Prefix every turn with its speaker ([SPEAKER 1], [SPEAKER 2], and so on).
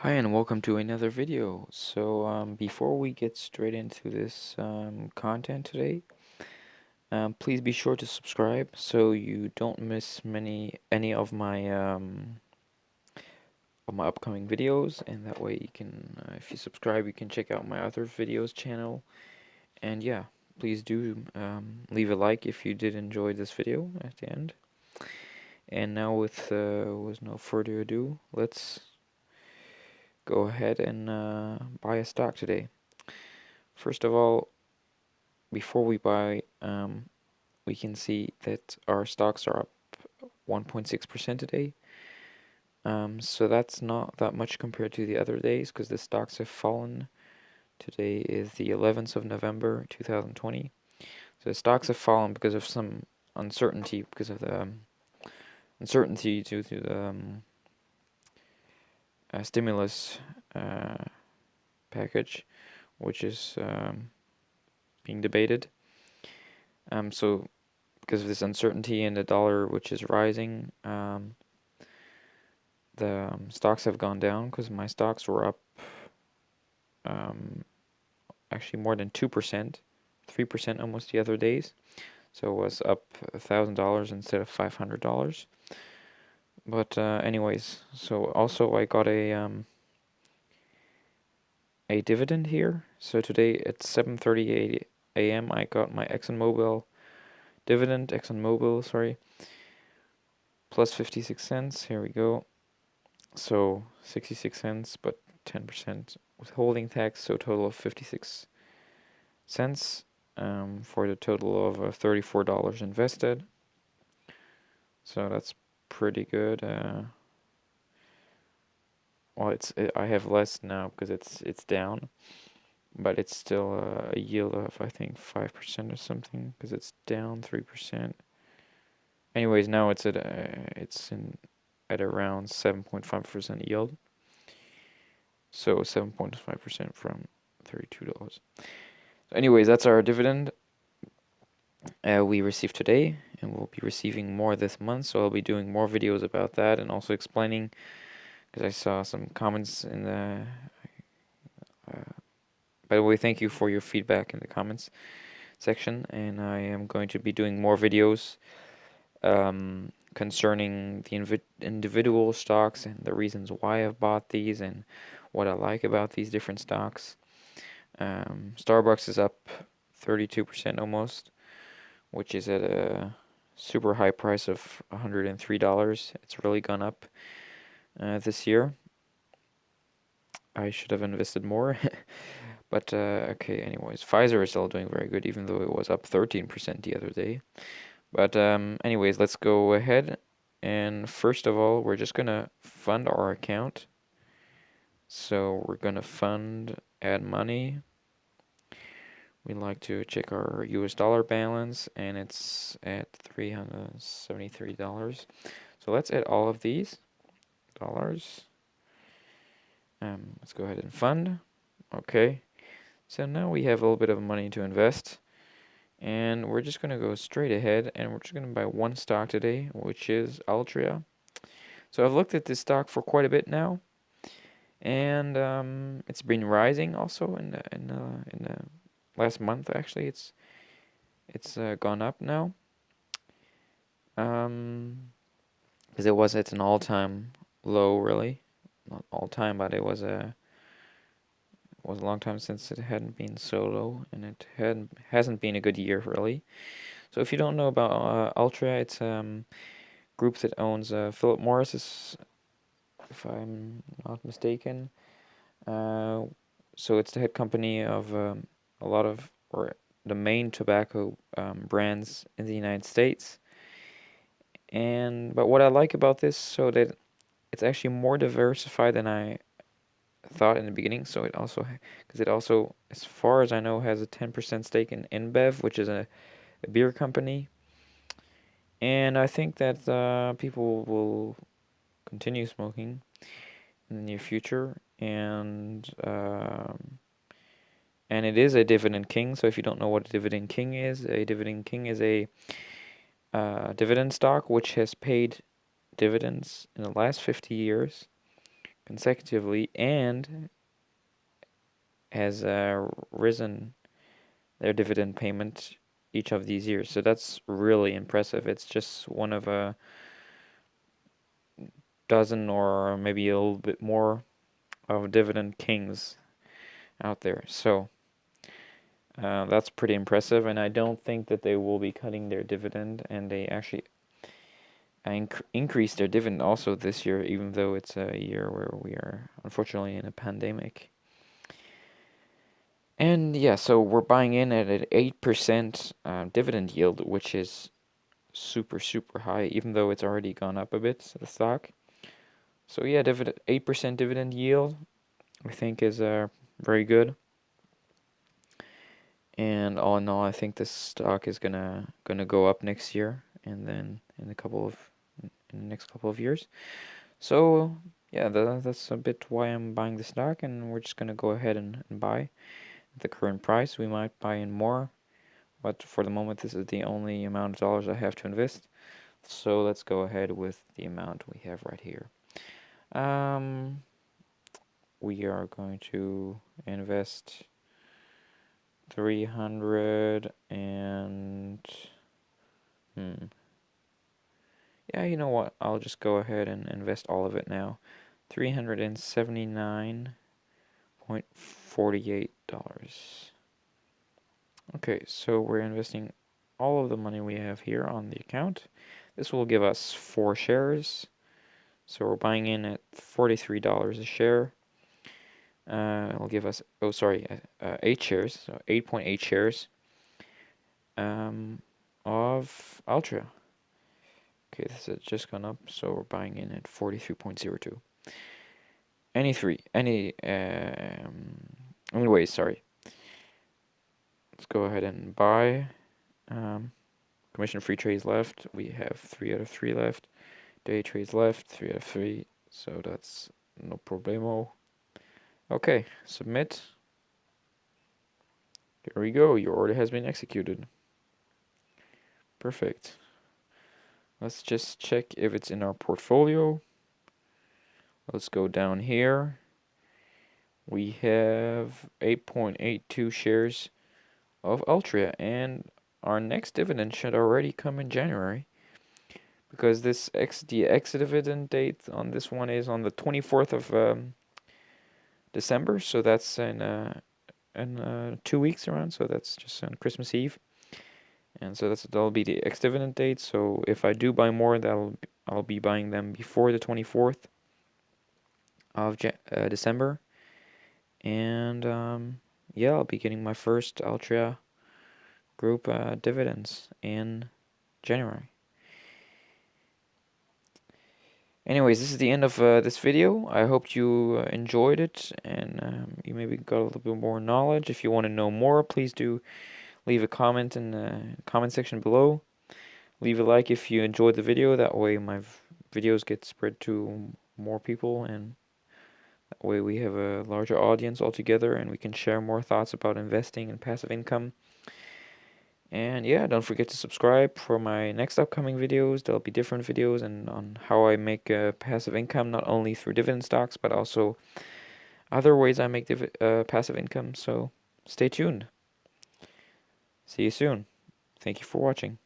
[SPEAKER 1] Hi and welcome to another video. Before we get straight into this content today, please be sure to subscribe so you don't miss any of my upcoming videos, and that way you can, if you subscribe, you can check out my other videos channel. And yeah, please do leave a like if you did enjoy this video at the end. And now with no further ado, let's go ahead and buy a stock today. First of all, before we buy, we can see that our stocks are up 1.6% today. So that's not that much compared to the other days because the stocks have fallen. Today is the 11th of November 2020. So the stocks have fallen because of some uncertainty, because of the uncertainty due to the stimulus package, which is being debated. So because of this uncertainty and the dollar, which is rising, the stocks have gone down because my stocks were up actually more than 2%, 3% almost the other days. So it was up $1,000 instead of $500. But anyways, so also I got a dividend here. So today at 7:38 a.m. I got my ExxonMobil, sorry, plus 56 cents. Here we go. So 66 cents, but 10% withholding tax, so a total of 56 cents for the total of $34 invested. So that's pretty good. Well, I have less now because it's down, but it's still a yield of I think 5% or something because it's down 3%. Anyways, now it's at around 7.5% yield. So 7.5% from $32. So anyways, that's our dividend we received today, and we'll be receiving more this month. So I'll be doing more videos about that and also explaining, because I saw some comments in the. By the way, thank you for your feedback in the comments section, and I am going to be doing more videos concerning the individual stocks and the reasons why I've bought these and what I like about these different stocks. Starbucks is up 32% almost, which is at a super high price of $103. It's really gone up this year. I should have invested more. But okay, anyways, Pfizer is still doing very good, even though it was up 13% the other day. But anyways, let's go ahead. And first of all, we're just gonna fund our account. So we're gonna add money. We like to check our US dollar balance, and it's at $373. So let's add all of these dollars. Let's go ahead and fund. Okay. So now we have a little bit of money to invest. And we're just going to go straight ahead, and we're just going to buy one stock today, which is Altria. So I've looked at this stock for quite a bit now, and it's been rising also in the last month. Actually, it's gone up now, because it was at an all-time low, really, not all-time, but it was a long time since it hadn't been so low, and it hasn't been a good year really. So if you don't know about Altria, it's group that owns Philip Morris, if I'm not mistaken. So it's the head company of a lot of, or the main tobacco brands in the United States. But what I like about this, so that it's actually more diversified than I thought in the beginning. So because it also, as far as I know, has a 10% stake in InBev, which is a beer company. And I think that people will continue smoking in the near future, and it is a dividend king. So if you don't know what a dividend king is a dividend stock which has paid dividends in the last 50 years consecutively and has risen their dividend payment each of these years. So that's really impressive. It's just one of a dozen or maybe a little bit more of dividend kings out there. So that's pretty impressive, and I don't think that they will be cutting their dividend, and they actually increase their dividend also this year, even though it's a year where we are unfortunately in a pandemic. And yeah, so we're buying in at an 8% dividend yield, which is super, super high, even though it's already gone up a bit, the stock. So yeah, 8% dividend yield, I think is very good. And all in all, I think this stock is gonna go up next year, and then in the next couple of years. So yeah, that's a bit why I'm buying the stock, and we're just gonna go ahead and buy at the current price. We might buy in more, but for the moment, this is the only amount of dollars I have to invest. So let's go ahead with the amount we have right here. We are going to invest 300 and yeah, you know what? I'll just go ahead and invest all of it now. $379.48. Okay, so we're investing all of the money we have here on the account. This will give us 4 shares. So we're buying in at $43 a share. It'll give us, 8 shares, so 8.8 shares of Ultra. Okay, this has just gone up, so we're buying in at 43.02. Anyways, sorry. Let's go ahead and buy. Commission-free trades left. We have 3 out of 3 left. Day trades left, 3 out of 3. So that's no problemo. Okay, submit. Here we go. Your order has been executed. Perfect. Let's just check if it's in our portfolio. Let's go down here. We have 8.82 shares of Altria, and our next dividend should already come in January, because the ex-dividend date on this one is on the 24th of December, so that's in 2 weeks around, so that's just on Christmas Eve, and so that'll be the ex-dividend date. So if I do buy more, I'll be buying them before the 24th of December, and yeah, I'll be getting my first Altria Group dividends in January. Anyways, this is the end of this video. I hope you enjoyed it, and you maybe got a little bit more knowledge. If you want to know more, please do leave a comment in the comment section below. Leave a like if you enjoyed the video. That way my videos get spread to more people, and that way we have a larger audience altogether, and we can share more thoughts about investing and passive income. And yeah, don't forget to subscribe for my next upcoming videos. There'll be different videos and on how I make passive income, not only through dividend stocks, but also other ways I make passive income. So stay tuned. See you soon. Thank you for watching.